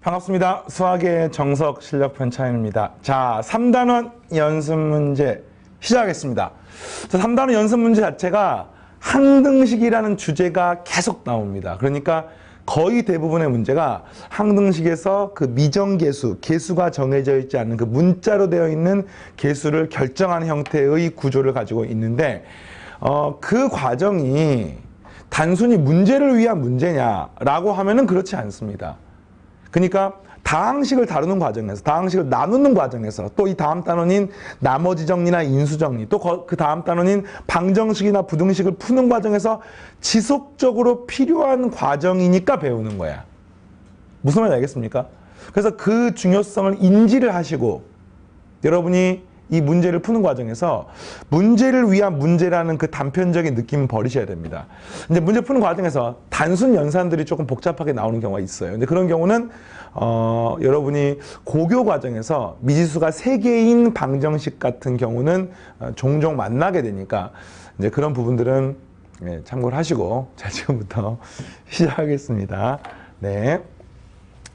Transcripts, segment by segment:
반갑습니다. 수학의 정석 실력 편차인입니다. 자, 3단원 연습 문제 시작하겠습니다. 자, 3단원 연습 문제 자체가 항등식이라는 주제가 계속 나옵니다. 그러니까 거의 대부분의 문제가 항등식에서 그 미정계수, 계수가 정해져 있지 않는 그 문자로 되어 있는 계수를 결정하는 형태의 구조를 가지고 있는데 그 과정이 단순히 문제를 위한 문제냐라고 하면은 그렇지 않습니다. 그러니까 다항식을 다루는 과정에서, 다항식을 나누는 과정에서, 또 이 다음 단원인 나머지 정리나 인수 정리, 또 그 다음 단원인 방정식이나 부등식을 푸는 과정에서 지속적으로 필요한 과정이니까 배우는 거야. 무슨 말인지 알겠습니까? 그래서 그 중요성을 인지를 하시고 여러분이 이 문제를 푸는 과정에서 문제를 위한 문제라는 그 단편적인 느낌은 버리셔야 됩니다. 이제 문제 푸는 과정에서 단순 연산들이 조금 복잡하게 나오는 경우가 있어요. 근데 그런 경우는 여러분이 고교 과정에서 미지수가 3개인 방정식 같은 경우는 종종 만나게 되니까 이제 그런 부분들은 참고를 하시고, 자, 지금부터 시작하겠습니다. 네.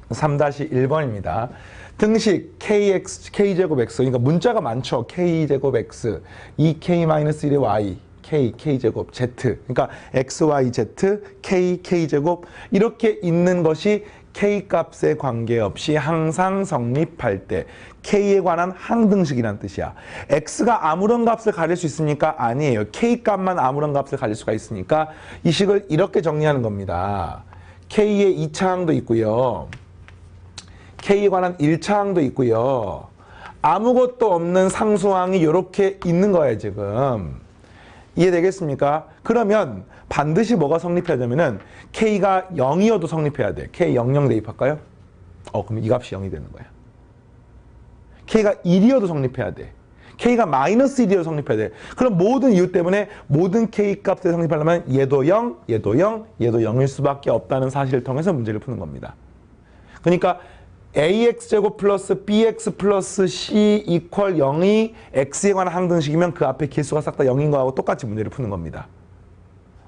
3-1번입니다. 등식 k제곱 x, 그러니까 문자가 많죠. k제곱 x, 2k-1의 y, k제곱 z, 그러니까 x, y, z, k제곱 이렇게 있는 것이 k 값에 관계없이 항상 성립할 때 k에 관한 항등식이라는 뜻이야. x가 아무런 값을 가릴 수 있습니까? 아니에요. k 값만 아무런 값을 가릴 수가 있으니까 이 식을 이렇게 정리하는 겁니다. k의 2차항도 있고요. k에 관한 1차항도 있고요. 아무것도 없는 상수항이 이렇게 있는 거예요, 지금. 이해되겠습니까? 그러면 반드시 뭐가 성립해야 되면은 k가 0이어도 성립해야 돼. k 00 대입할까요? 그럼 이 값이 0이 되는 거야. k가 1이어도 성립해야 돼. k가 마이너스 1이어도 성립해야 돼. 그럼 모든 이유 때문에 모든 k 값에 성립하려면 얘도 0, 얘도 0, 얘도 0일 수밖에 없다는 사실을 통해서 문제를 푸는 겁니다. 그러니까 ax제곱 플러스 bx 플러스 c 이퀄 0이 x에 관한 항등식이면 그 앞에 개수가 싹 다 0인 거하고 똑같이 문제를 푸는 겁니다.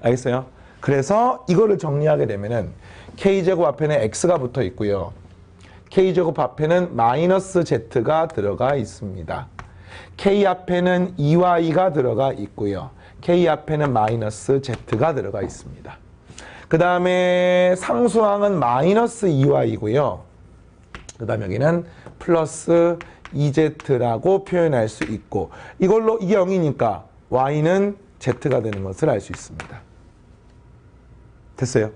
알겠어요? 그래서 이거를 정리하게 되면은 k제곱 앞에는 x가 붙어 있고요. k제곱 앞에는 마이너스 z가 들어가 있습니다. k 앞에는 2y가 들어가 있고요. k 앞에는 마이너스 z가 들어가 있습니다. 그 다음에 상수항은 마이너스 2y이고요. 그 다음 여기는 플러스 2z라고 표현할 수 있고, 이걸로 이게 0이니까 y는 z가 되는 것을 알 수 있습니다. 됐어요?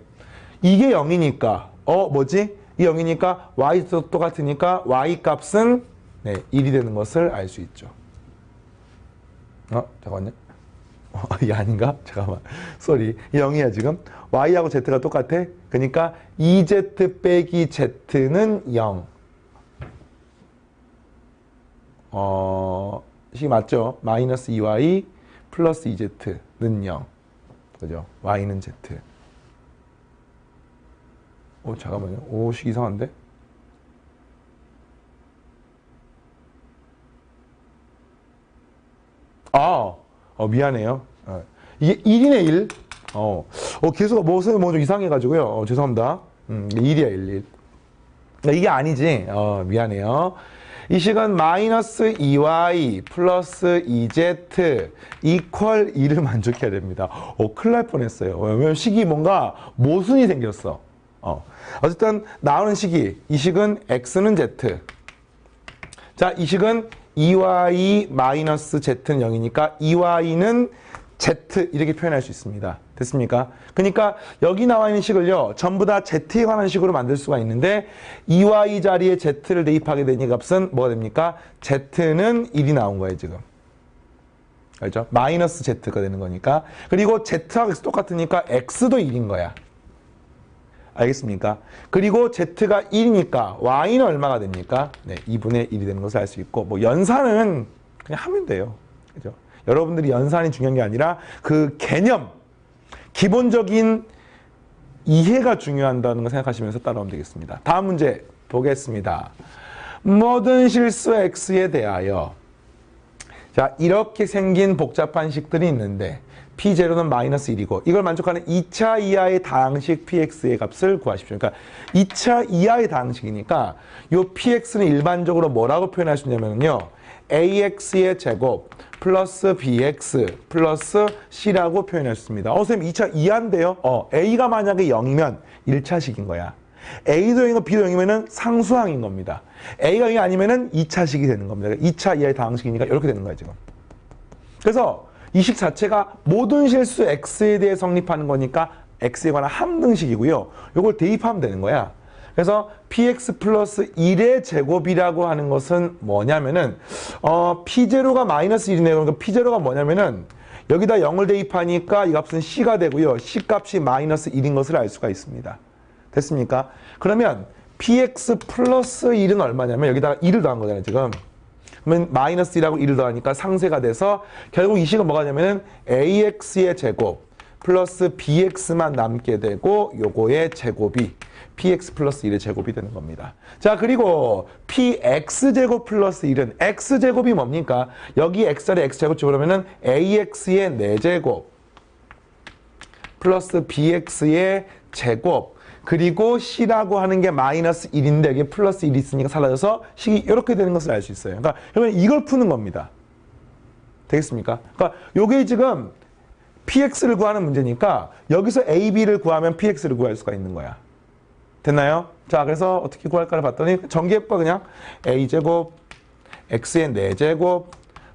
이게 0이니까 뭐지? 이 0이니까 y도 똑같으니까 y 값은 1이 되는 것을 알 수 있죠. 잠깐만요. 이게 아닌가? 잠깐만. 쏘리. 이 0이야 지금. y하고 z가 똑같아. 그러니까 2z 빼기 z는 0. 식 맞죠? 마이너스 2y 플러스 2z는 0. 그죠? y는 z. 잠깐만요. 식 이상한데? 미안해요. 이게 1이네, 1. 개수가 뭐 좀 이상해가지고요. 죄송합니다. 1이야, 1. 이게 아니지. 미안해요. 이 식은 마이너스 2y 플러스 2z 이퀄 2를 만족해야 됩니다. 큰일 날 뻔했어요. 왜냐면 식이 뭔가 모순이 생겼어. 어쨌든 나오는 식이, 이 식은 x는 z. 자, 이 식은 2y 마이너스 z는 0이니까 2y는 z 이렇게 표현할 수 있습니다. 됐습니까? 그러니까 여기 나와 있는 식을요, 전부 다 z에 관한 식으로 만들 수가 있는데 2y 자리에 z를 대입하게 되니 값은 뭐가 됩니까? z는 1이 나온 거예요, 지금. 알죠? 마이너스 z가 되는 거니까. 그리고 z하고 x 똑같으니까 x도 1인 거야. 알겠습니까? 그리고 z가 1이니까 y는 얼마가 됩니까? 2분의 1이 되는 것을 알 수 있고, 뭐 연산은 그냥 하면 돼요. 그죠? 여러분들이 연산이 중요한 게 아니라 그 개념, 기본적인 이해가 중요하다는 걸 생각하시면서 따라오면 되겠습니다. 다음 문제 보겠습니다. 모든 실수 x에 대하여 자, 이렇게 생긴 복잡한 식들이 있는데 P0는 마이너스 1이고 이걸 만족하는 2차 이하의 다항식 Px의 값을 구하십시오. 그러니까 2차 이하의 다항식이니까 이 Px는 일반적으로 뭐라고 표현할 수 있냐면요. AX의 제곱 플러스 BX 플러스 C라고 표현할 수 있습니다. 선생님 2차 이하인데요. A가 만약에 0이면 1차식인 거야. A도 0이고 B도 0이면 상수항인 겁니다. A가 0이 아니면 2차식이 되는 겁니다. 2차 이하의 다항식이니까 이렇게 되는 거야 지금. 그래서 이 식 자체가 모든 실수 X에 대해 성립하는 거니까 X에 관한 항등식이고요. 이걸 대입하면 되는 거야. 그래서 px 플러스 1의 제곱이라고 하는 것은 뭐냐면은 p0가 마이너스 1이네요. 그러니까 p0가 뭐냐면은 여기다 0을 대입하니까 이 값은 c가 되고요. c 값이 마이너스 1인 것을 알 수가 있습니다. 됐습니까? 그러면 px 플러스 1은 얼마냐면 여기다가 1을 더한 거잖아요, 지금. 그러면 마이너스 1하고 1을 더하니까 상쇄가 돼서 결국 이 식은 뭐가 되냐면은 ax의 제곱 플러스 bx만 남게 되고 요거의 제곱이 px 플러스 1의 제곱이 되는 겁니다. 자, 그리고 px제곱 플러스 1은 x제곱이 뭡니까? 여기 x자리 x제곱 집어넣으면 ax의 4제곱 플러스 bx의 제곱 그리고 c라고 하는 게 마이너스 1인데 여기 플러스 1이 있으니까 사라져서 식이 이렇게 되는 것을 알 수 있어요. 그러니까 그러면 이걸 푸는 겁니다. 되겠습니까? 그러니까 요게 지금 px를 구하는 문제니까 여기서 a, b를 구하면 px를 구할 수가 있는 거야. 됐나요? 자, 그래서 어떻게 구할까를 봤더니 전개해봐 그냥 a제곱 x의 4제곱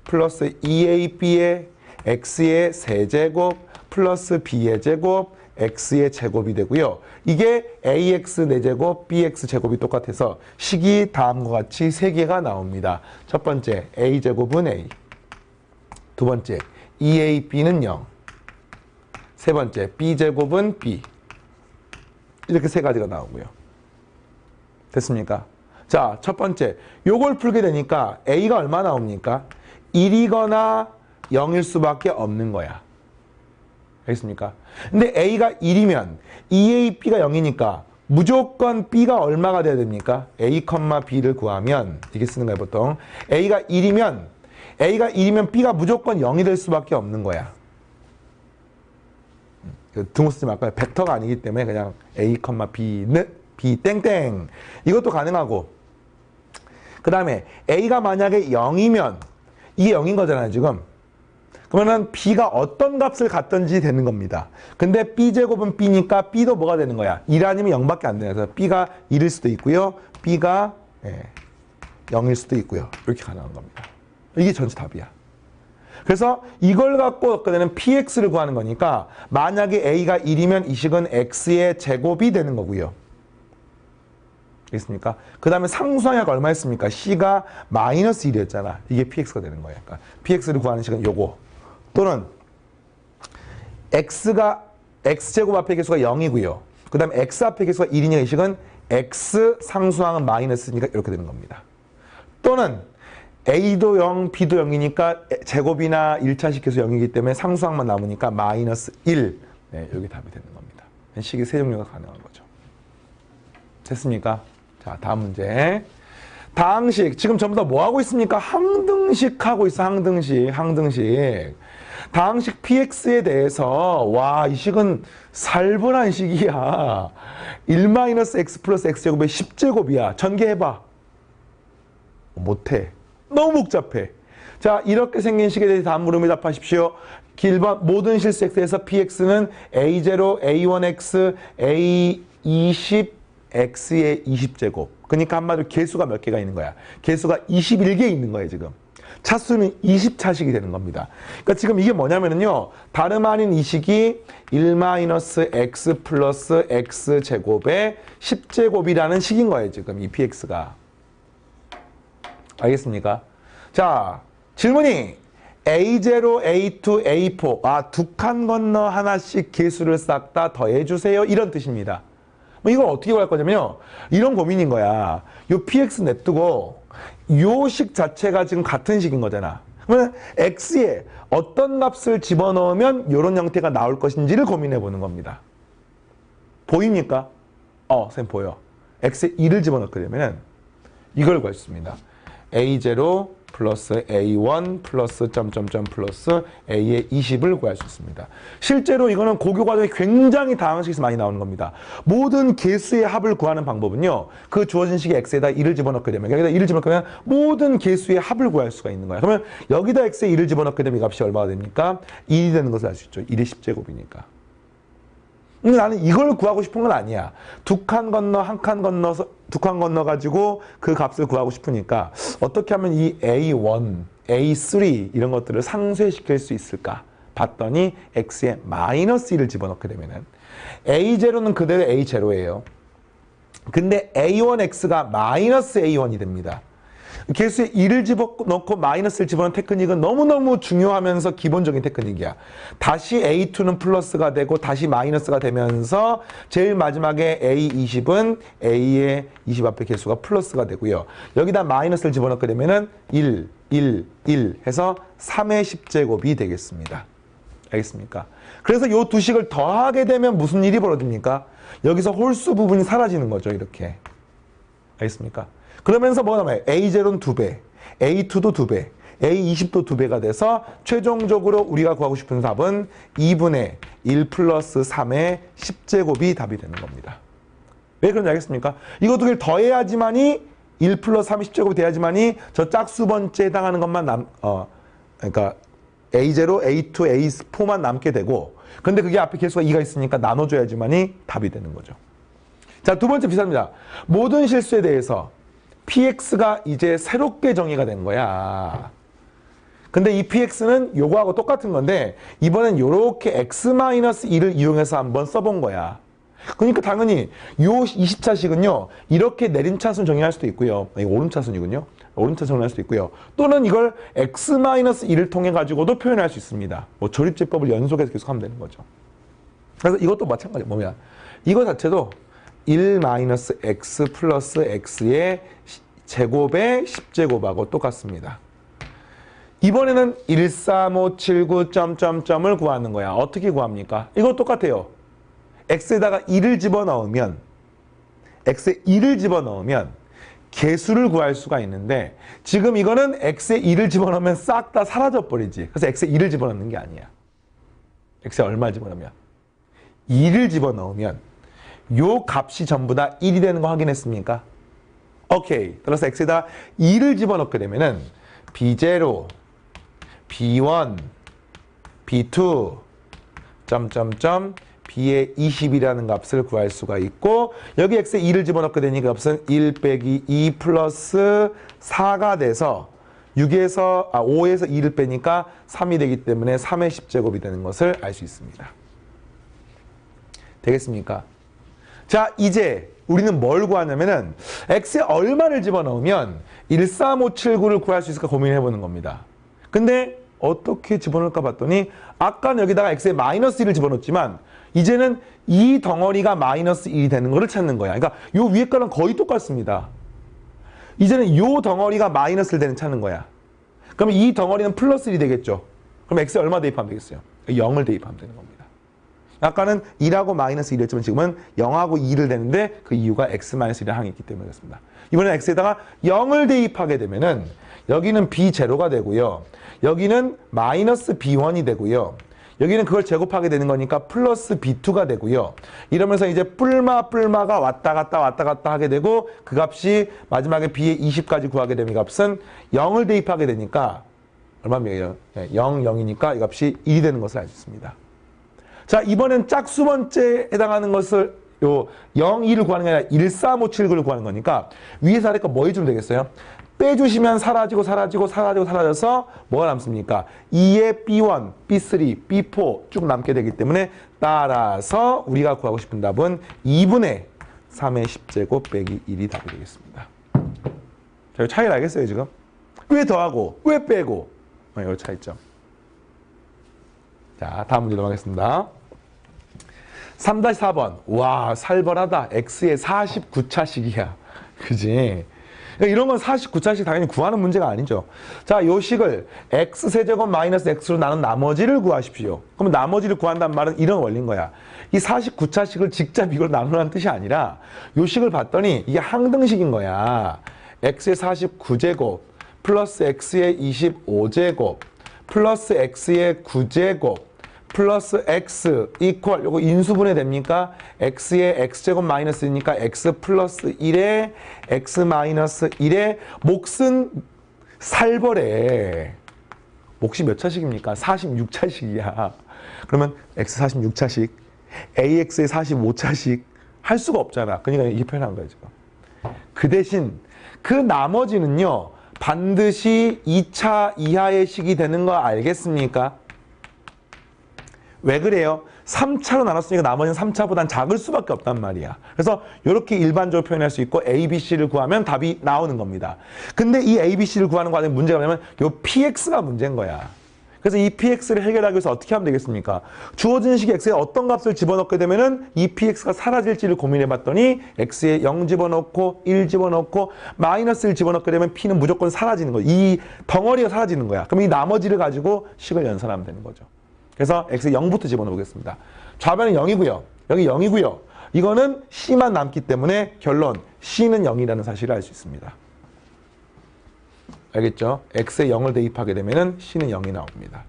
플러스 2ab의 x의 3제곱 플러스 b의 제곱 x의 제곱이 되고요. 이게 ax 4제곱 bx 제곱이 똑같아서 식이 다음과 같이 3개가 나옵니다. 첫 번째 a제곱은 a, 두 번째 2ab는 0, 세 번째 b제곱은 b. 이렇게 3가지가 나오고요. 됐습니까? 자, 첫 번째 요걸 풀게 되니까 a가 얼마 나옵니까? 1이거나 0일 수밖에 없는 거야. 알겠습니까? 근데 a가 1이면 2ab가 0이니까 무조건 b가 얼마가 돼야 됩니까? a, b를 구하면 이렇게 쓰는 거예요, 보통. a가 1이면 b가 무조건 0이 될 수밖에 없는 거야. 등호 쓰지 말까요? 벡터가 아니기 때문에 그냥 a, b는 b 땡땡 이것도 가능하고 그 다음에 a가 만약에 0이면 이게 0인 거잖아요, 지금. 그러면은 b가 어떤 값을 갖든지 되는 겁니다. 근데 b제곱은 b니까 b도 뭐가 되는 거야? 1 아니면 0밖에 안 되는 거야. 그래서 b가 1일 수도 있고요. b가 0일 수도 있고요. 이렇게 가능한 겁니다. 이게 전체 답이야. 그래서 이걸 갖고 얻게 되는 px를 구하는 거니까 만약에 a가 1이면 이 식은 x의 제곱이 되는 거고요. 알겠습니까? 그 다음에 상수항이 얼마였습니까? c가 마이너스 1이었잖아. 이게 px가 되는 거예요. 그러니까 px를 구하는 식은 요거. 또는 x제곱 앞에 개수가 0이고요. 그 다음에 x 앞에 개수가 1이니까 이 식은 x 상수항은 마이너스니까 이렇게 되는 겁니다. 또는 a도 0, b도 0이니까 제곱이나 1차식 계수 0이기 때문에 상수항만 남으니까 마이너스 1. 네, 여기 답이 되는 겁니다. 식이 세 종류가 가능한 거죠. 됐습니까? 자, 다음 문제. 다항식. 지금 전부 다 뭐 하고 있습니까? 항등식 하고 있어. 항등식. 다항식 px에 대해서 와, 이 식은 살벌한 식이야. 1-x 플러스 x제곱의 10제곱이야. 전개해봐. 못해. 너무 복잡해. 자, 이렇게 생긴 식에 대해서 다음 물음에 답하십시오. 1번 모든 실수 x에서 px는 a0, a1x, a20, x의 20제곱. 그러니까 한마디로 개수가 몇 개가 있는 거야? 개수가 21개 있는 거예요, 지금. 차수는 20차식이 되는 겁니다. 그러니까 지금 이게 뭐냐면요. 다름 아닌 이 식이 1-x 플러스 x제곱의 10제곱이라는 식인 거예요, 지금 이 px가. 알겠습니까? 자, 질문이 A0, A2, A4 두 칸 건너 하나씩 개수를 싹 다 더해주세요. 이런 뜻입니다. 이걸 어떻게 구할 거냐면요. 이런 고민인 거야. 요 px 냅두고 요 식 자체가 지금 같은 식인 거잖아. 그러면 x에 어떤 값을 집어넣으면 이런 형태가 나올 것인지를 고민해 보는 겁니다. 보입니까? 선생님 보여. x에 1을 집어넣게 되면 이걸 구할 수 있습니다. a0 플러스 A1 플러스 점점점 플러스 A의 20을 구할 수 있습니다. 실제로 이거는 고교 과정에 굉장히 다양한 식에서 많이 나오는 겁니다. 모든 개수의 합을 구하는 방법은요. 그 주어진 식의 x에다 1을 집어넣게 되면 여기다 1을 집어넣으면 모든 개수의 합을 구할 수가 있는 거예요. 그러면 여기다 x에 1을 집어넣게 되면 이 값이 얼마가 됩니까? 1이 되는 것을 알 수 있죠. 1의 10제곱이니까. 근데 나는 이걸 구하고 싶은 건 아니야. 두 칸 건너, 한 칸 건너서, 두 칸 건너가지고 그 값을 구하고 싶으니까 어떻게 하면 이 A1, A3 이런 것들을 상쇄시킬 수 있을까? 봤더니 x에 마이너스 1을 집어넣게 되면은 A0는 그대로 A0예요. 근데 A1x가 마이너스 A1이 됩니다. 개수에 1을 집어넣고 마이너스를 집어넣는 테크닉은 너무너무 중요하면서 기본적인 테크닉이야. 다시 A2는 플러스가 되고 다시 마이너스가 되면서 제일 마지막에 A20은 A의 20 앞에 개수가 플러스가 되고요. 여기다 마이너스를 집어넣게 되면은 1, 1, 1 해서 3의 10제곱이 되겠습니다. 알겠습니까? 그래서 이 두 식을 더하게 되면 무슨 일이 벌어집니까? 여기서 홀수 부분이 사라지는 거죠. 이렇게. 알겠습니까? 그러면서 뭐가 남아요? A0는 2배, A2도 2배, A20도 2배가 돼서 최종적으로 우리가 구하고 싶은 답은 2분의 1 플러스 3의 10제곱이 답이 되는 겁니다. 왜 그런지 알겠습니까? 이거 두 개를 더해야지만이 1 플러스 3의 10제곱이 돼야지만이 저 짝수 번째에 해당하는 것만 그러니까 A0, A2, A4만 남게 되고 근데 그게 앞에 개수가 2가 있으니까 나눠줘야지만이 답이 되는 거죠. 자, 두 번째 비슷합니다. 모든 실수에 대해서 px가 이제 새롭게 정의가 된 거야. 근데 이 px는 요거하고 똑같은 건데 이번엔 요렇게 x-1을 이용해서 한번 써본 거야. 그러니까 당연히 요 20차식은요. 이렇게 내림차순 정의할 수도 있고요. 이거 오름차순이군요. 오름차순 정의할 수도 있고요. 또는 이걸 x-1을 통해 가지고도 표현할 수 있습니다. 뭐 조립제법을 연속해서 계속 하면 되는 거죠. 그래서 이것도 마찬가지예요. 뭐냐. 이거 자체도 1-x 플러스 x의 제곱의 10제곱하고 똑같습니다. 이번에는 1, 3, 5, 7, 9, 점점점을 구하는 거야. 어떻게 구합니까? 이거 똑같아요. x에다가 1을 집어넣으면 x에 1을 집어넣으면 개수를 구할 수가 있는데 지금 이거는 x에 1을 집어넣으면 싹 다 사라져버리지. 그래서 x에 1을 집어넣는 게 아니야. x에 얼마 집어넣으면 2를 집어넣으면 요 값이 전부 다 1이 되는 거 확인했습니까? 오케이. 따라서 x에다 2를 집어넣게 되면은 b0, b1, b2, 점점점 b의 20이라는 값을 구할 수가 있고 여기 x에 2를 집어넣게 되니 그 값은 1 빼기 2 플러스 4가 돼서 5에서 2를 빼니까 3이 되기 때문에 3의 10제곱이 되는 것을 알 수 있습니다. 되겠습니까? 자, 이제 우리는 뭘 구하냐면은 x에 얼마를 집어넣으면 1, 3, 5, 7, 9를 구할 수 있을까 고민해보는 겁니다. 근데 어떻게 집어넣을까 봤더니 아까는 여기다가 x에 마이너스 1을 집어넣었지만 이제는 이 덩어리가 마이너스 1이 되는 거를 찾는 거야. 그러니까 요 위에 거랑 거의 똑같습니다. 이제는 요 덩어리가 마이너스를 되는 찾는 거야. 그러면 이 덩어리는 플러스 1이 되겠죠. 그럼 x에 얼마 대입하면 되겠어요? 0을 대입하면 되는 겁니다. 아까는 1하고 마이너스 1이었지만 지금은 0하고 2를 되는데 그 이유가 x-1을 항이 있기 때문에 그렇습니다. 이번엔 x에다가 0을 대입하게 되면은 여기는 b0가 되고요. 여기는 마이너스 b1이 되고요. 여기는 그걸 제곱하게 되는 거니까 플러스 b2가 되고요. 이러면서 이제 뿔마가 왔다 갔다 하게 되고 그 값이 마지막에 b의 20까지 구하게 되면 이 값은 0을 대입하게 되니까 얼마입니까? 0, 0이니까 이 값이 1이 되는 것을 알 수 있습니다. 자, 이번엔 짝수 번째에 해당하는 것을 0, 2를 구하는 게 아니라 1, 3, 5, 7, 9를 구하는 거니까 위에서 아래 거 뭐 해주면 되겠어요? 빼주시면 사라져서 뭐가 남습니까? 2의 B1, B3, B4 쭉 남게 되기 때문에 따라서 우리가 구하고 싶은 답은 2분의 3의 10제곱 빼기 1이 답이 되겠습니다. 자, 이 차이를 알겠어요, 지금? 왜 더하고, 왜 빼고? 이 차이점. 자, 다음 문제 넘어가겠습니다. 3-4번. 와, 살벌하다. x의 49차식이야. 그지? 이런 건 49차식 당연히 구하는 문제가 아니죠. 자, 요 식을 x세제곱 마이너스 x로 나눈 나머지를 구하십시오. 그러면 나머지를 구한다는 말은 이런 원리인 거야. 이 49차식을 직접 이걸 나누라는 뜻이 아니라 요 식을 봤더니 이게 항등식인 거야. x의 49제곱 플러스 x의 25제곱 플러스 x의 9제곱 플러스 x 이퀄 요거 인수분해 됩니까? x의 x제곱 마이너스니까 x 플러스 1에 x 마이너스 1에 몫은 살벌해. 몫이 몇 차식입니까? 46차식이야. 그러면 x 46차식, ax의 45차식 할 수가 없잖아. 그러니까 이렇게 표현한 거예요, 지금. 그 대신 그 나머지는요. 반드시 2차 이하의 식이 되는 거 알겠습니까? 왜 그래요? 3차로 나눴으니까 나머지는 3차보단 작을 수밖에 없단 말이야. 그래서 이렇게 일반적으로 표현할 수 있고 A, B, C를 구하면 답이 나오는 겁니다. 근데 이 A, B, C를 구하는 과정에 문제가 뭐냐면 이 PX가 문제인 거야. 그래서 이 PX를 해결하기 위해서 어떻게 하면 되겠습니까? 주어진 식의 X에 어떤 값을 집어넣게 되면은 이 PX가 사라질지를 고민해 봤더니 X에 0 집어넣고 1 집어넣고 마이너스 1 집어넣게 되면 P는 무조건 사라지는 거야. 이 덩어리가 사라지는 거야. 그럼 이 나머지를 가지고 식을 연산하면 되는 거죠. 그래서 x에 0부터 집어넣어보겠습니다. 좌변은 0이고요. 여기 0이고요. 이거는 c만 남기 때문에 결론 c는 0이라는 사실을 알 수 있습니다. 알겠죠? x에 0을 대입하게 되면 c는 0이 나옵니다.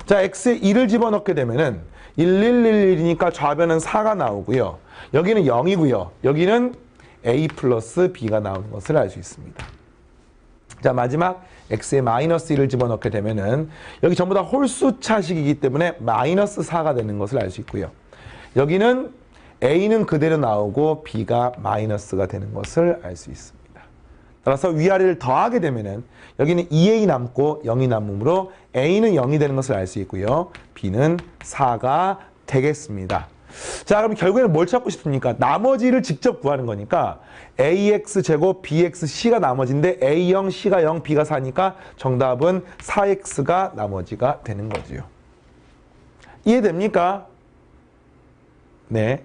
자, x에 1을 집어넣게 되면 1111이니까 좌변은 4가 나오고요. 여기는 0이고요. 여기는 a 플러스 b가 나오는 것을 알 수 있습니다. 자, 마지막 x에 마이너스 1을 집어넣게 되면은 여기 전부 다 홀수차식이기 때문에 마이너스 4가 되는 것을 알 수 있고요. 여기는 a는 그대로 나오고 b가 마이너스가 되는 것을 알 수 있습니다. 따라서 위아래를 더하게 되면은 여기는 2a 남고 0이 남으므로 a는 0이 되는 것을 알 수 있고요. b는 4가 되겠습니다. 자, 그럼 결국에는 뭘 찾고 싶습니까? 나머지를 직접 구하는 거니까 ax제곱 bxc가 나머지인데 a0, c가 0, b가 4니까 정답은 4x가 나머지가 되는 거지요. 이해됩니까? 네.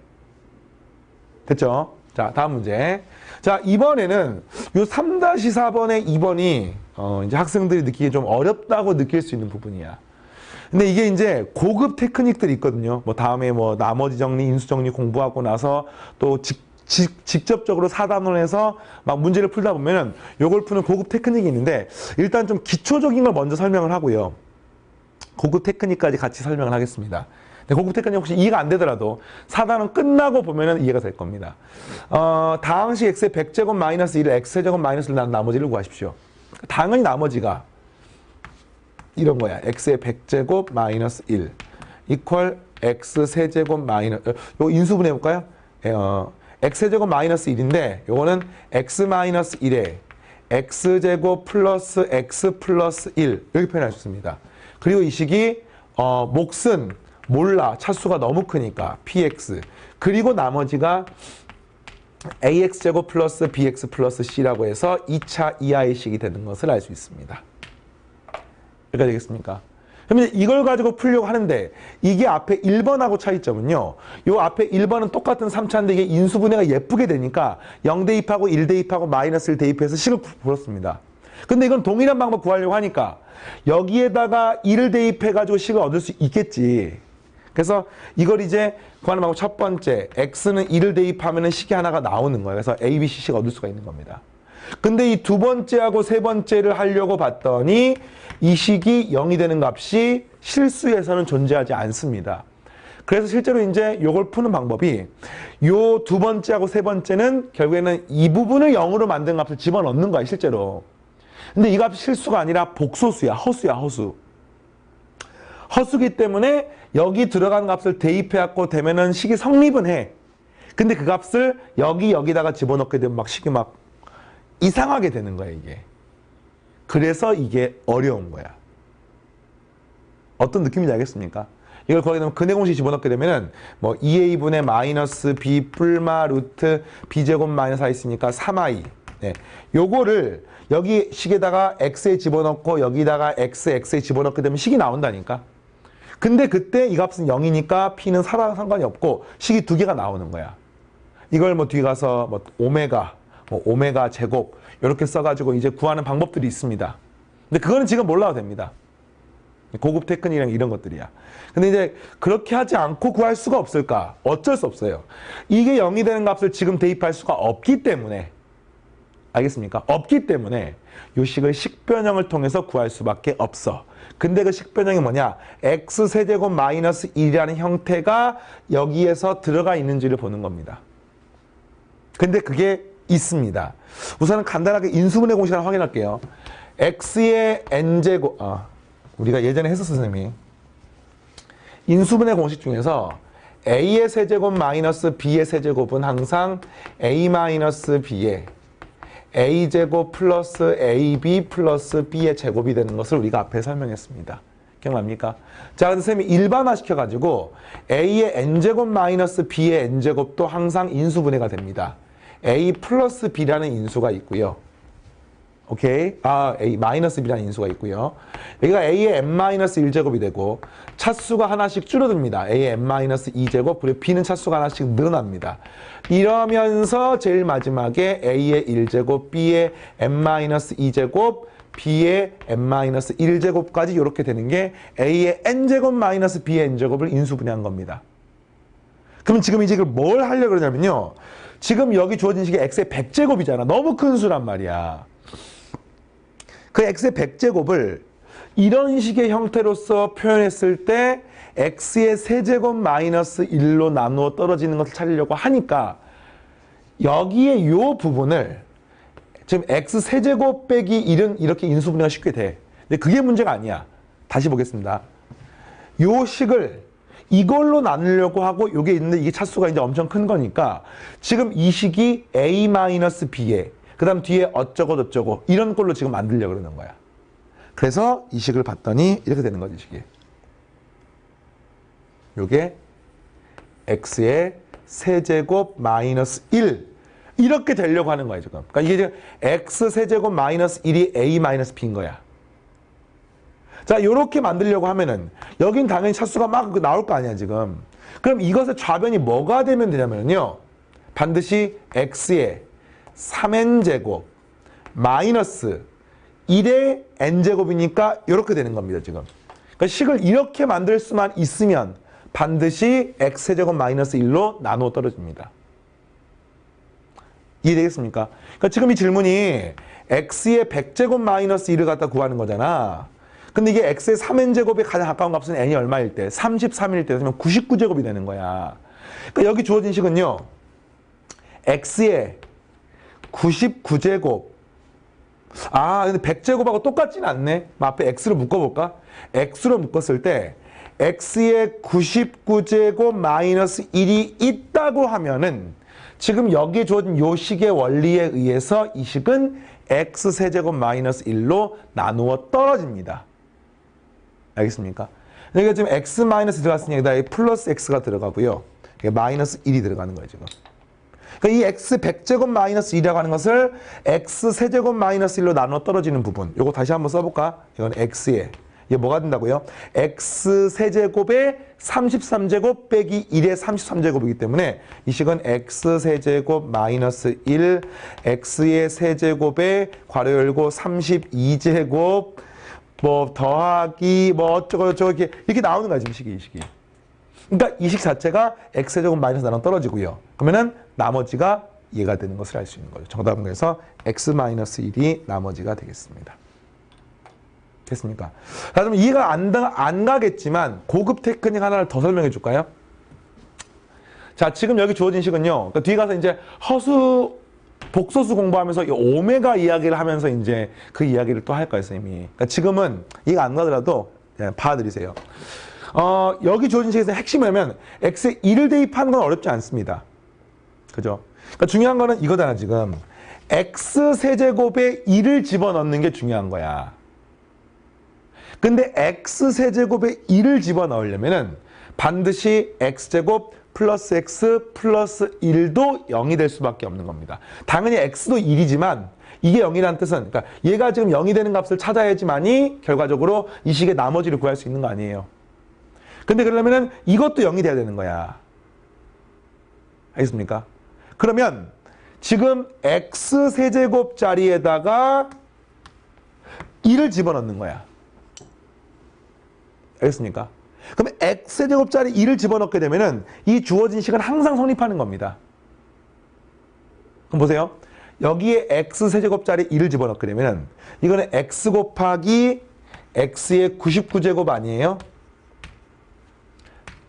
됐죠? 자, 다음 문제. 자, 이번에는 요 3-4번의 2번이 이제 학생들이 느끼기 좀 어렵다고 느낄 수 있는 부분이야. 근데 이게 이제 고급 테크닉들이 있거든요. 뭐 다음에 뭐 나머지 정리, 인수 정리 공부하고 나서 또 직접적으로 사단원에서 막 문제를 풀다 보면은 요걸 푸는 고급 테크닉이 있는데 일단 좀 기초적인 걸 먼저 설명을 하고요. 고급 테크닉까지 같이 설명을 하겠습니다. 근데 고급 테크닉 혹시 이해가 안 되더라도 사단원 끝나고 보면은 이해가 될 겁니다. 다항식 x의 100제곱 마이너스 1을 x제곱 마이너스 1을 난 나머지를 구하십시오. 당연히 나머지가 이런 거야. x의 100제곱 마이너스 1 이퀄 x 세제곱 마이너스 요거 인수분해 해볼까요? x제곱 마이너스 1인데 요거는 x 마이너스 1에 x제곱 플러스 x 플러스 1 이렇게 표현할 수 있습니다. 그리고 이 식이 몫은 몰라. 차수가 너무 크니까 px 그리고 나머지가 ax제곱 플러스 bx 플러스 c라고 해서 2차 이하의 식이 되는 것을 알 수 있습니다. 여기까지 되겠습니까? 그러면 이걸 가지고 풀려고 하는데 이게 앞에 1번하고 차이점은요. 요 앞에 1번은 똑같은 3차인데 이게 인수분해가 예쁘게 되니까 0 대입하고 1 대입하고 마이너스 1 대입해서 식을 풀었습니다. 근데 이건 동일한 방법 구하려고 하니까 여기에다가 1을 대입해가지고 식을 얻을 수 있겠지. 그래서 이걸 이제 구하는 방법 첫 번째 x는 1을 대입하면 식이 하나가 나오는 거예요. 그래서 a, b, c, c가 얻을 수가 있는 겁니다. 근데 이 두 번째하고 세 번째를 하려고 봤더니 이 식이 0이 되는 값이 실수에서는 존재하지 않습니다. 그래서 실제로 이제 요걸 푸는 방법이 요 두 번째하고 세 번째는 결국에는 이 부분을 0으로 만든 값을 집어넣는 거야, 실제로. 근데 이 값이 실수가 아니라 복소수야, 허수야, 허수. 허수기 때문에 여기 들어간 값을 대입해갖고 되면은 식이 성립은 해. 근데 그 값을 여기다가 집어넣게 되면 막 식이 막 이상하게 되는 거야, 이게. 그래서 이게 어려운 거야. 어떤 느낌인지 알겠습니까? 이걸 거기에 넣으면 근해 공식 집어넣게 되면은 뭐 2a분의 마이너스 b 뿔마 루트 b제곱 마이너스 4 있으니까 3i. 네. 요거를 여기 식에다가 x에 집어넣고 여기다가 x에 집어넣게 되면 식이 나온다니까. 근데 그때 이 값은 0이니까 p는 상관이 없고 식이 두 개가 나오는 거야. 이걸 뭐 뒤에 가서 뭐 오메가 제곱 이렇게 써가지고 이제 구하는 방법들이 있습니다. 근데 그거는 지금 몰라도 됩니다. 고급 테크닉이랑 이런 것들이야. 근데 이제 그렇게 하지 않고 구할 수가 없을까? 어쩔 수 없어요. 이게 0이 되는 값을 지금 대입할 수가 없기 때문에 알겠습니까? 없기 때문에 요 식을 식변형을 통해서 구할 수밖에 없어. 근데 그 식변형이 뭐냐? x세제곱 마이너스 1이라는 형태가 여기에서 들어가 있는지를 보는 겁니다. 근데 그게 있습니다. 우선은 간단하게 인수분해 공식을 확인할게요. x의 n제곱, 우리가 예전에 했었어, 선생님이. 인수분해 공식 중에서 a의 세제곱 마이너스 b의 세제곱은 항상 a 마이너스 b의 a제곱 플러스 ab 플러스 b의 제곱이 되는 것을 우리가 앞에 설명했습니다. 기억납니까? 자, 근데 선생님이 일반화 시켜가지고 a의 n제곱 마이너스 b의 n제곱도 항상 인수분해가 됩니다. a 플러스 b라는 인수가 있고요. 오케이? a 마이너스 b라는 인수가 있고요. 여기가 a의 n-1제곱이 되고 차수가 하나씩 줄어듭니다. a의 n-2제곱 그리고 b는 차수가 하나씩 늘어납니다. 이러면서 제일 마지막에 a의 1제곱, b의 n-2제곱, b의 n-1제곱까지 이렇게 되는 게 a의 n제곱 마이너스 b의 n제곱을 인수분해한 겁니다. 그럼 지금 이제 이걸 뭘 하려고 그러냐면요. 지금 여기 주어진 식이 x의 100제곱이잖아. 너무 큰 수란 말이야. 그 x의 100제곱을 이런 식의 형태로서 표현했을 때 x의 세제곱 마이너스 1로 나누어 떨어지는 것을 찾으려고 하니까 여기에 이 부분을 지금 x 세제곱 빼기 1은 이렇게 인수분해가 쉽게 돼. 근데 그게 문제가 아니야. 다시 보겠습니다. 요 식을 이걸로 나누려고 하고 요게 있는데 이게 차수가 이제 엄청 큰 거니까 지금 이 식이 a-b에 그 다음 뒤에 어쩌고 저쩌고 이런 걸로 지금 만들려고 그러는 거야. 그래서 이 식을 봤더니 이렇게 되는 거지, 이 식이. 요게 x의 세제곱 마이너스 1 이렇게 되려고 하는 거야, 지금. 그러니까 이게 지금 x 세제곱 마이너스 1이 a 마이너스 b인 거야. 자, 요렇게 만들려고 하면은 여긴 당연히 차수가 막 나올 거 아니야, 지금. 그럼 이것의 좌변이 뭐가 되면 되냐면요. 반드시 x의 3n제곱 마이너스 1의 n제곱이니까 이렇게 되는 겁니다, 지금. 그러니까 식을 이렇게 만들 수만 있으면 반드시 x제곱 마이너스 1로 나누어 떨어집니다. 이해되겠습니까? 그러니까 지금 이 질문이 x의 100제곱 마이너스 1을 갖다 구하는 거잖아. 근데 이게 x의 3n제곱에 가장 가까운 값은 n이 얼마일 때? 33일 때 그러면 99제곱이 되는 거야. 그러니까 여기 주어진 식은요. x의 99제곱. 근데 100제곱하고 똑같진 않네. 앞에 x로 묶어볼까? x로 묶었을 때 x의 99제곱 마이너스 1이 있다고 하면은 지금 여기에 주어진 요 식의 원리에 의해서 이 식은 x세제곱 마이너스 1로 나누어 떨어집니다. 알겠습니까? 그러니까 지금 x 마이너스 들어갔으니 여기다 플러스 x가 들어가고요. 마이너스 1이 들어가는 거예요, 지금. 그러니까 이 x 100제곱 마이너스 1이라고 하는 것을 x 세제곱 마이너스 1로 나눠 떨어지는 부분. 요거 다시 한번 써볼까? 이건 x에. 이게 뭐가 된다고요? x 세제곱에 33제곱 빼기 1의 33제곱이기 때문에 이 식은 x 세제곱 마이너스 1 x의 세제곱에 괄호 열고 32제곱 뭐 더하기 뭐 어쩌고 저쩌고 이렇게 나오는 거야, 지금 이 식이. 그러니까 이 식 자체가 x제곱 마이너스 나눠 떨어지고요. 그러면은 나머지가 얘가 되는 것을 알 수 있는 거죠. 정답은 그래서 x-1이 나머지가 되겠습니다. 됐습니까? 자, 그럼 이해가 안 가겠지만 고급 테크닉 하나를 더 설명해 줄까요? 자, 지금 여기 주어진 식은요. 그러니까 뒤에 가서 이제 허수 복소수 공부하면서 이 오메가 이야기를 하면서 이제 그 이야기를 또 할 거예요, 선생님이. 그러니까 지금은 이해가 안 가더라도 그냥 봐드리세요. 여기 주어진 식에서 핵심이 뭐냐면 x에 1을 대입하는 건 어렵지 않습니다. 그죠? 그러니까 중요한 거는 이거잖아, 지금. x 세제곱에 1을 집어넣는 게 중요한 거야. 근데 x 세제곱에 1을 집어넣으려면은 반드시 x제곱 플러스 x 플러스 1도 0이 될 수밖에 없는 겁니다. 당연히 x도 1이지만 이게 0이라는 뜻은 그러니까 얘가 지금 0이 되는 값을 찾아야지만이 결과적으로 이 식의 나머지를 구할 수 있는 거 아니에요. 근데 그러려면은 이것도 0이 돼야 되는 거야. 알겠습니까? 그러면 지금 x 세제곱 자리에다가 1을 집어넣는 거야. 알겠습니까? 그럼 x제곱짜리 2를 집어넣게 되면은 이 주어진 식은 항상 성립하는 겁니다. 그럼 보세요. 여기에 x세제곱짜리 2를 집어넣게 되면 이거는 x 곱하기 x의 99제곱 아니에요?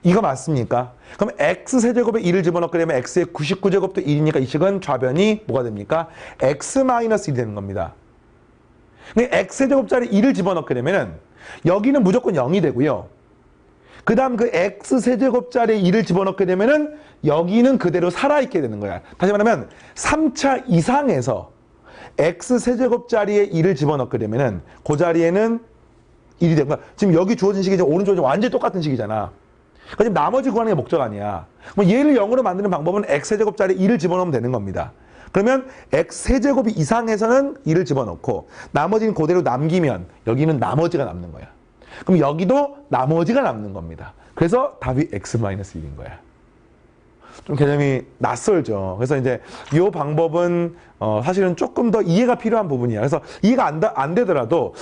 이거 맞습니까? 그럼 x세제곱에 2를 집어넣게 되면 x의 99제곱도 1이니까 이 식은 좌변이 뭐가 됩니까? x-1이 되는 겁니다. 근데 x세제곱짜리 2를 집어넣게 되면 여기는 무조건 0이 되고요. 그 다음 그 x세제곱짜리 2를 집어넣게 되면은 여기는 그대로 살아있게 되는 거야. 다시 말하면 3차 이상에서 x세제곱짜리에 2를 집어넣게 되면은 그 자리에는 1이 되는 거야. 지금 여기 주어진 식이 오른쪽이 완전히 똑같은 식이잖아. 그러니까 지금 나머지 구하는 게 목적 아니야. 그럼 얘를 0으로 만드는 방법은 x세제곱짜리 2를 집어넣으면 되는 겁니다. 그러면 x세제곱이 이상에서는 2를 집어넣고 나머지는 그대로 남기면 여기는 나머지가 남는 거야. 그럼 여기도 나머지가 남는 겁니다. 그래서 답이 x-1인 거야. 좀 개념이 낯설죠. 그래서 이제 이 방법은 사실은 조금 더 이해가 필요한 부분이야. 그래서 이해가 안 되더라도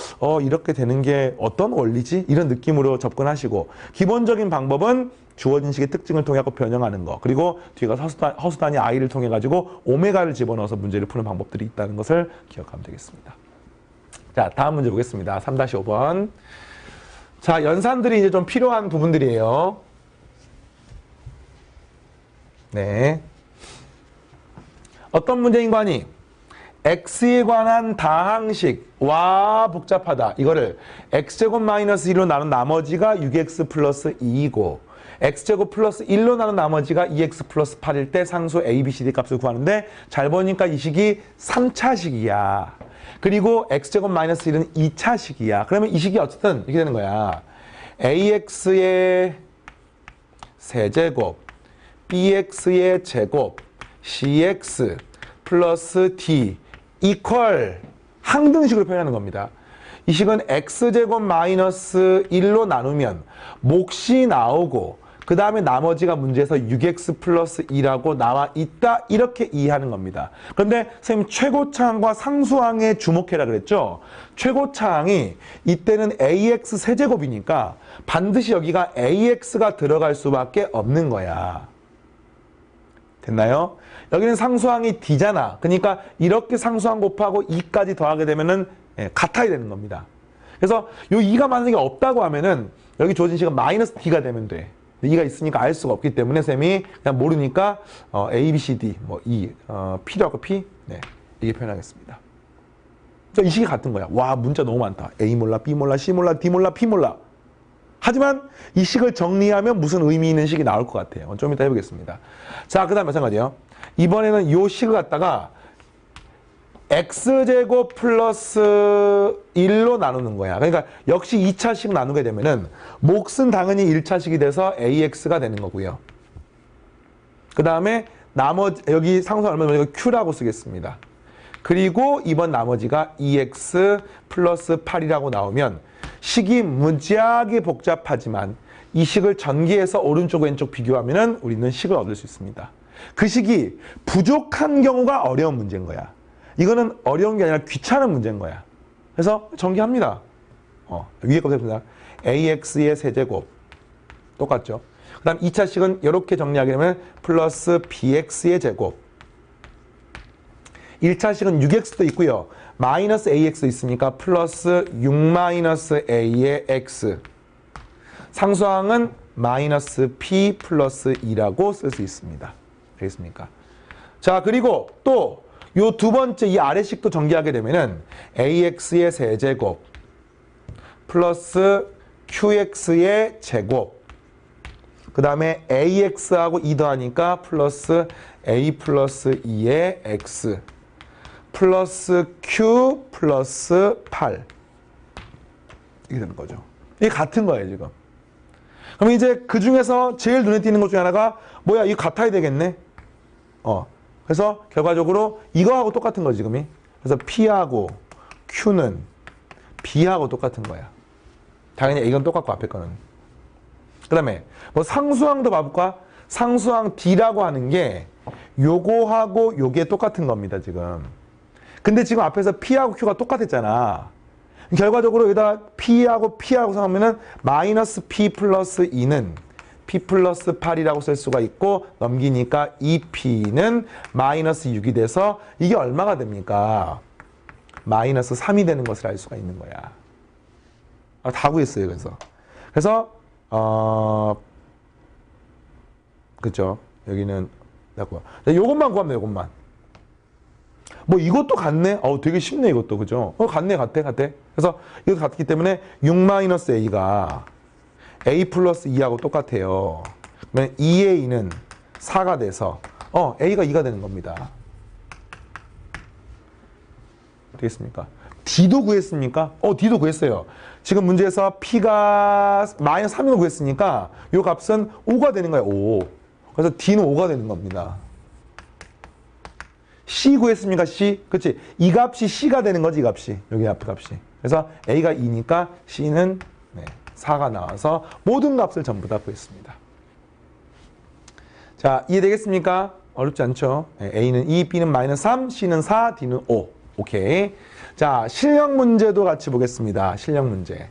이렇게 되는 게 어떤 원리지? 이런 느낌으로 접근하시고 기본적인 방법은 주어진 식의 특징을 통해 변형하는 거, 그리고 뒤에 가서 허수단위 i를 통해 가지고 오메가를 집어넣어서 문제를 푸는 방법들이 있다는 것을 기억하면 되겠습니다. 자, 다음 문제 보겠습니다. 3-5번. 자, 연산들이 이제 좀 필요한 부분들이에요. 네. 어떤 문제인 거 아니? x에 관한 다항식. 와, 복잡하다. 이거를 x제곱 마이너스 1로 나눈 나머지가 6x 플러스 2이고 x제곱 플러스 1로 나눈 나머지가 2x 플러스 8일 때 상수 a, b, c, d 값을 구하는데 잘 보니까 이 식이 3차식이야. 그리고 x제곱 마이너스 1은 2차식이야. 그러면 이 식이 어쨌든 이렇게 되는 거야. ax의 세제곱, bx의 제곱, cx 플러스 d 이퀄 항등식으로 표현하는 겁니다. 이 식은 x제곱 마이너스 1로 나누면 몫이 나오고 그 다음에 나머지가 문제에서 6x 플러스 2라고 나와 있다, 이렇게 이해하는 겁니다. 그런데 선생님 최고차항과 상수항에 주목해라 그랬죠? 최고차항이 이때는 ax 세제곱이니까 반드시 여기가 ax가 들어갈 수밖에 없는 거야. 됐나요? 여기는 상수항이 d잖아. 그러니까 이렇게 상수항 곱하고 2까지 더하게 되면은 같아야 되는 겁니다. 그래서 요 2가 만약에 없다고 하면은 여기 주어진 식은 마이너스 d가 되면 돼. 2가 있으니까 알 수가 없기 때문에 쌤이 그냥 모르니까 A, B, C, D, 뭐 E, P도 하고 P, 네, 이게 표현하겠습니다. 이 식이 같은 거야. 와, 문자 너무 많다. A 몰라, B 몰라, C 몰라, D 몰라, P 몰라. 하지만 이 식을 정리하면 무슨 의미 있는 식이 나올 것 같아요. 좀 이따 해보겠습니다. 자, 그 다음 마찬가지요. 이번에는 요 식을 갖다가 x제곱 플러스 1로 나누는 거야. 그러니까 역시 2차식 나누게 되면은 몫은 당연히 1차식이 돼서 ax가 되는 거고요. 그 다음에 나머지 여기 상수 얼마 되면 q라고 쓰겠습니다. 그리고 이번 나머지가 2x 플러스 8이라고 나오면 식이 무지하게 복잡하지만 이 식을 전개해서 오른쪽 왼쪽 비교하면은 우리는 식을 얻을 수 있습니다. 그 식이 부족한 경우가 어려운 문제인 거야. 이거는 어려운 게 아니라 귀찮은 문제인 거야. 그래서 전개합니다. 위에 거 해봅니다. ax의 세제곱 똑같죠. 그 다음 2차식은 이렇게 정리하게 되면 플러스 bx의 제곱. 1차식은 6x도 있고요. 마이너스 ax도 있으니까 플러스 6 마이너스 a의 x. 상수항은 마이너스 p 플러스 2라고 쓸 수 있습니다. 되겠습니까? 자, 그리고 또 요 두 번째 이 아래식도 전개하게 되면은 ax의 세제곱 플러스 qx의 제곱 그 다음에 ax하고 2 더하니까 플러스 a 플러스 2의 x 플러스 q 플러스 8 이게 되는 거죠. 이게 같은 거예요 지금. 그럼 이제 그 중에서 제일 눈에 띄는 것 중에 하나가 뭐야, 이거 같아야 되겠네. 그래서 결과적으로 이거하고 똑같은 거지 지금이. 그래서 P하고 Q는 B하고 똑같은 거야. 당연히 이건 똑같고 앞에 거는. 그 다음에 뭐 상수항도 봐볼까? 상수항 D라고 하는 게 요거하고 요게 똑같은 겁니다 지금. 근데 지금 앞에서 P하고 Q가 똑같았잖아. 결과적으로 여기다 P하고 P하고 상하면은 마이너스 P 플러스 2는 P 플러스 8이라고 쓸 수가 있고 넘기니까 2P는 마이너스 6이 돼서 이게 얼마가 됩니까? 마이너스 3이 되는 것을 알 수가 있는 거야. 다 구했어요. 그래서 그죠? 여기는 요것만 구하면 돼요. 요것만. 뭐 이것도 같네. 되게 쉽네 이것도. 그죠? 같네. 그래서 이거 같기 때문에 6-A가 A 플러스 2하고 똑같아요. 그러면 2A는 4가 돼서 A가 2가 되는 겁니다. 되겠습니까? D도 구했습니까? D도 구했어요. 지금 문제에서 P가 마이너스 3을 구했으니까 이 값은 5가 되는 거예요. 5. 그래서 D는 5가 되는 겁니다. C 구했습니까? C. 그렇지. 이 값이 C가 되는 거지. 이 값이. 여기 앞에 값이. 그래서 A가 2니까 C는 4가 나와서 모든 값을 전부 다 구했습니다. 자, 이해되겠습니까? 어렵지 않죠? A는 2, B는 마이너스 3, C는 4, D는 5. 오케이. 자, 실력 문제도 같이 보겠습니다. 실력 문제.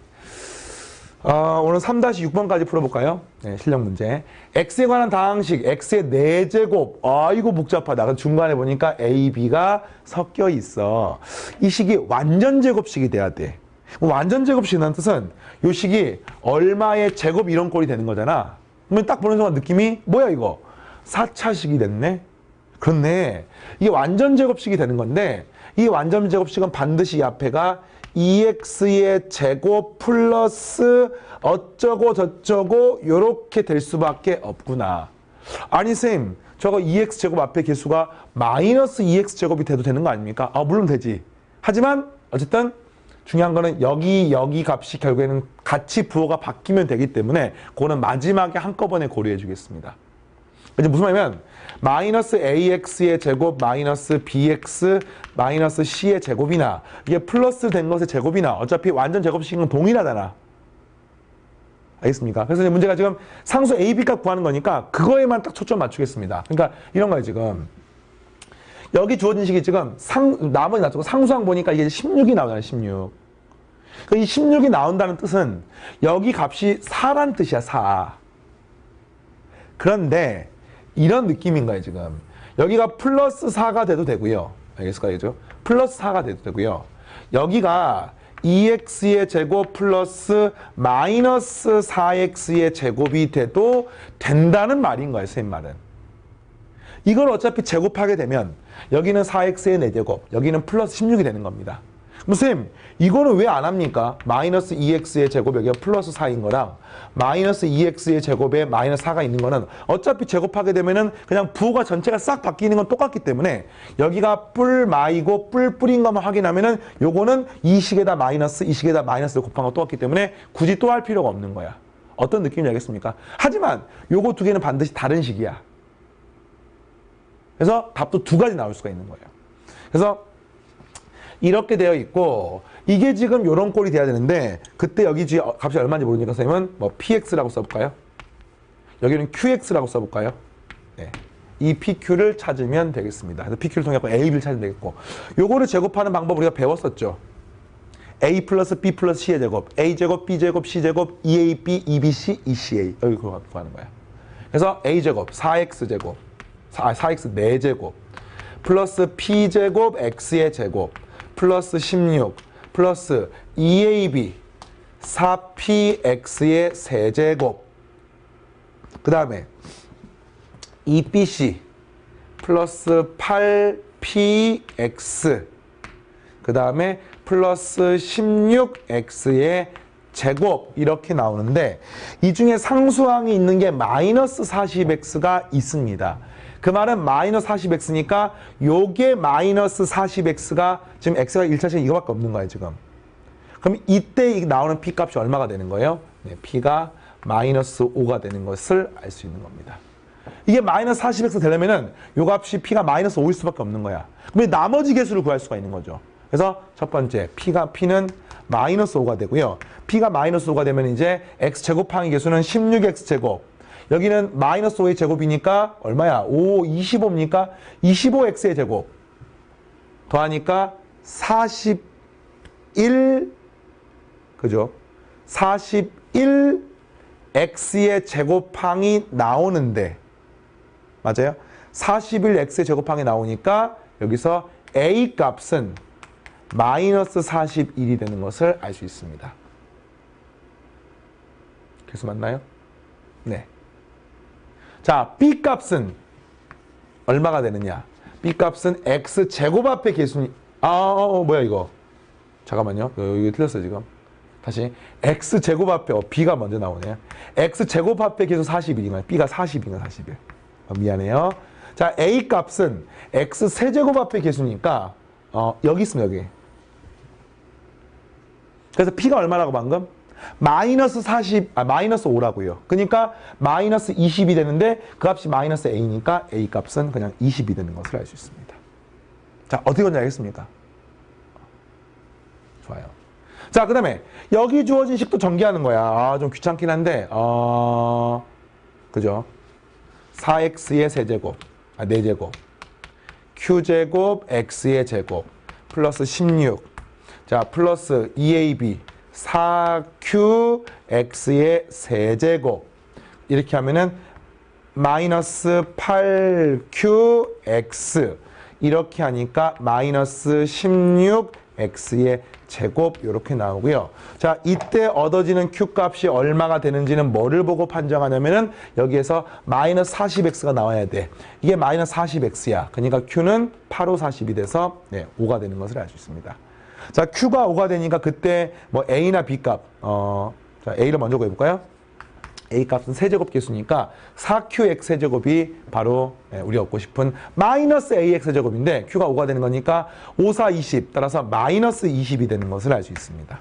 오늘 3-6번까지 풀어볼까요? 네, 실력 문제. x에 관한 다항식, x의 4제곱. 이거 복잡하다. 중간에 보니까 a, b가 섞여 있어. 이 식이 완전 제곱식이 돼야 돼. 완전 제곱식이라는 뜻은 이 식이 얼마의 제곱 이런 꼴이 되는 거잖아. 그러면 딱 보는 순간 느낌이 뭐야 이거? 4차식이 됐네? 그렇네. 이게 완전 제곱식이 되는 건데 이 완전 제곱식은 반드시 이 앞에가 2x의 제곱 플러스 어쩌고 저쩌고 요렇게 될 수밖에 없구나. 아니 쌤, 저거 2x 제곱 앞에 개수가 마이너스 2x 제곱이 돼도 되는 거 아닙니까? 물론 되지. 하지만 어쨌든 중요한 거는 여기 값이 결국에는 같이 부호가 바뀌면 되기 때문에 그거는 마지막에 한꺼번에 고려해 주겠습니다. 이제 무슨 말이냐면 마이너스 ax의 제곱 마이너스 bx 마이너스 c의 제곱이나 이게 플러스 된 것의 제곱이나 어차피 완전 제곱식은 동일하잖아. 알겠습니까? 그래서 이제 문제가 지금 상수 a, b 값 구하는 거니까 그거에만 딱 초점 맞추겠습니다. 그러니까 이런 거예요 지금. 여기 주어진 식이 지금 나머지 놔두고 상수항 보니까 이게 16이 나오잖아요. 16. 이 16이 나온다는 뜻은 여기 값이 4란 뜻이야. 4. 그런데 이런 느낌인 거예요, 지금. 여기가 플러스 4가 돼도 되고요. 알겠을까요? 플러스 4가 돼도 되고요. 여기가 2x의 제곱 플러스 마이너스 4x의 제곱이 돼도 된다는 말인 거예요, 선생님 말은. 이걸 어차피 제곱하게 되면 여기는 4x의 4제곱, 여기는 플러스 16이 되는 겁니다. 그럼 선생님, 이거는 왜 안 합니까? 마이너스 2x의 제곱 여기가 플러스 4인 거랑 마이너스 2x의 제곱에 마이너스 4가 있는 거는 어차피 제곱하게 되면은 그냥 부호가 전체가 싹 바뀌는 건 똑같기 때문에 여기가 뿔 마이고 뿔 뿌린 것만 확인하면은 요거는 이 식에다 마이너스, 이 식에다 마이너스를 곱한 거 똑같기 때문에 굳이 또 할 필요가 없는 거야. 어떤 느낌인지 알겠습니까? 하지만 요거 두 개는 반드시 다른 식이야. 그래서 답도 두 가지 나올 수가 있는 거예요. 그래서 이렇게 되어 있고 이게 지금 요런 꼴이 돼야 되는데 그때 여기 값이 얼마인지 모르니까 선생님은 뭐 px라고 써볼까요? 여기는 qx라고 써볼까요? 네. 이 pq를 찾으면 되겠습니다. 그래서 pq를 통해 ab를 찾으면 되겠고 요거를 제곱하는 방법 우리가 배웠었죠. a 플러스 b 플러스 c의 제곱 a제곱 b제곱 c제곱 2ab 2bc 2ca 여기 그거 구하는 거야. 그래서 a제곱 4x제곱 4x 4제곱 플러스 p제곱 x의 제곱 플러스 16 플러스 2ab 4px의 세제곱 그 다음에 2bc 플러스 8px 그 다음에 플러스 16x의 제곱 이렇게 나오는데 이 중에 상수항이 있는 게 마이너스 40x가 있습니다. 그 말은 마이너스 40x니까 요게 마이너스 40x가 지금 x가 1차식 이거밖에 없는 거예요 지금. 그럼 이때 나오는 p 값이 얼마가 되는 거예요? 네, p가 마이너스 5가 되는 것을 알 수 있는 겁니다. 이게 마이너스 40x 되려면은 요 값이 p가 마이너스 5일 수밖에 없는 거야. 그럼 나머지 개수를 구할 수가 있는 거죠. 그래서 첫 번째 p는 마이너스 5가 되고요. p가 마이너스 5가 되면 이제 x제곱항의 개수는 16x제곱 여기는 마이너스 5의 제곱이니까 얼마야? 5, 25입니까? 25x의 제곱 더하니까 41 그죠? 41 x의 제곱항이 나오는데 맞아요? 41x의 제곱항이 나오니까 여기서 a 값은 마이너스 41이 되는 것을 알 수 있습니다. 계속 맞나요? 네. 자, b 값은 얼마가 되느냐? b 값은 x 제곱 앞에 계수니 뭐야 이거? 잠깐만요. 여기 틀렸어요 지금. 다시 x 제곱 앞에 b가 먼저 나오네요. x 제곱 앞에 계수 41이면 b가 40이면 41. 미안해요. 자, a 값은 x 세제곱 앞에 계수니까 여기 있습니다. 여기. 그래서 p가 얼마라고 방금? 마이너스 5라고요. 그러니까 마이너스 20이 되는데 그 값이 마이너스 a니까 a 값은 그냥 20이 되는 것을 알 수 있습니다. 자, 어떻게 건지 알겠습니까? 좋아요. 자, 그 다음에 여기 주어진 식도 전개하는 거야. 좀 귀찮긴 한데 그죠? 4x의 세제곱, 4제곱 q제곱 x의 제곱 플러스 16 자, 플러스 2ab 4qx의 세제곱 이렇게 하면은 마이너스 8qx 이렇게 하니까 마이너스 16x의 제곱 이렇게 나오고요. 자, 이때 얻어지는 q 값이 얼마가 되는지는 뭐를 보고 판정하냐면은 여기에서 마이너스 40x가 나와야 돼. 이게 마이너스 40x야. 그러니까 q는 8, 5, 40이 돼서 5가 되는 것을 알 수 있습니다. 자, q가 5가 되니까 그때 뭐 a나 b 값, 자, a를 먼저 구해볼까요? a 값은 세제곱 계수니까 4qx 세제곱이 바로 우리가 얻고 싶은 마이너스 ax 세제곱인데 q가 5가 되는 거니까 5, 4, 20 따라서 마이너스 20이 되는 것을 알 수 있습니다.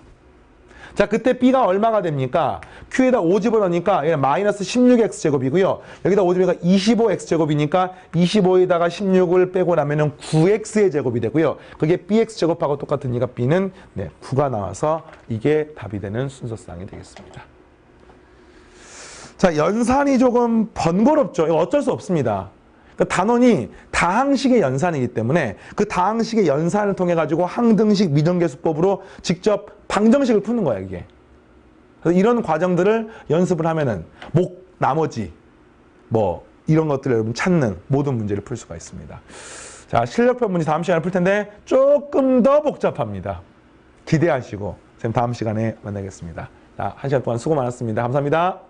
자, 그때 b가 얼마가 됩니까? q에다 5 집어넣으니까 얘는 마이너스 16x 제곱이고요. 여기다 5 집어넣으니까 25x 제곱이니까 25에다가 16을 빼고 나면은 9x의 제곱이 되고요. 그게 bx 제곱하고 똑같으니까 b는 9가 나와서 이게 답이 되는 순서상이 되겠습니다. 자, 연산이 조금 번거롭죠. 이거 어쩔 수 없습니다. 그 단원이 다항식의 연산이기 때문에 그 다항식의 연산을 통해 가지고 항등식 미등계수법으로 직접 방정식을 푸는 거야, 이게. 그래서 이런 과정들을 연습을 하면은 나머지 뭐 이런 것들을 여러분 찾는 모든 문제를 풀 수가 있습니다. 자, 실력표 문제 다음 시간에 풀 텐데 조금 더 복잡합니다. 기대하시고 선생님 다음 시간에 만나겠습니다. 자, 1시간 동안 수고 많았습니다. 감사합니다.